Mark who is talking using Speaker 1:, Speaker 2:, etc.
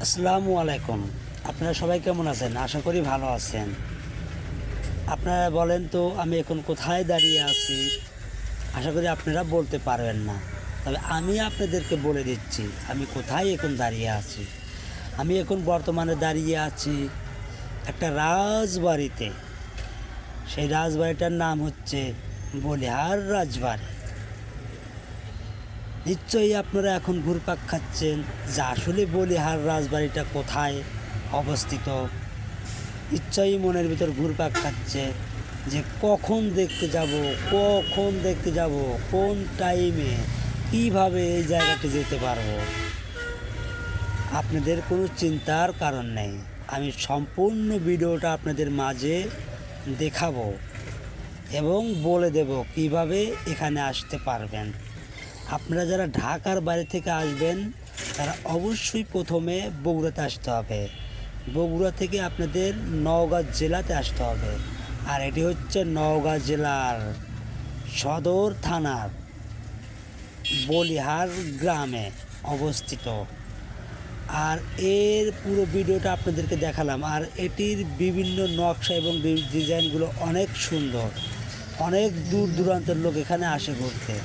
Speaker 1: আসসালামু আলাইকুম। আপনারা সবাই কেমন আছেন? আশা করি ভালো আছেন। আপনারা বলেন তো আমি এখন কোথায় দাঁড়িয়ে আছি? আশা করি আপনারা বলতে পারবেন না। তবে আমি আপনাদেরকে বলে দিচ্ছি আমি কোথায় এখন দাঁড়িয়ে আছি। আমি এখন বর্তমানে দাঁড়িয়ে আছি একটা রাজবাড়িতে। সেই রাজবাড়িটার নাম হচ্ছে বলিহার রাজবাড়ি। নিশ্চয়ই আপনারা এখন ঘুরপাক খাচ্ছেন যে আসলে বলিহার রাজবাড়িটা কোথায় অবস্থিত। নিশ্চয়ই মনের ভিতর ঘুরপাক খাচ্ছে যে কখন দেখতে যাব, কোন টাইমে, কিভাবে এই জায়গাতে যেতে পারবো। আপনাদের কোনো চিন্তার কারণ নেই, আমি সম্পূর্ণ ভিডিওটা আপনাদের মাঝে দেখাবো এবং বলে দেব কিভাবে এখানে আসতে পারবেন। আপনারা যারা ঢাকার বাইরে থেকে আসবেন তারা অবশ্যই প্রথমে বগুড়াতে আসতে হবে। বগুড়া থেকে আপনাদের নওগাঁ জেলাতে আসতে হবে। আর এটি হচ্ছে নওগাঁ জেলার সদর থানার বলিহার গ্রামে অবস্থিত। আর এর পুরো ভিডিওটা আপনাদেরকে দেখালাম। আর এটির বিভিন্ন নকশা এবং ডিজাইনগুলো অনেক সুন্দর। অনেক দূর দূরান্তের লোক এখানে আসে ঘুরতে।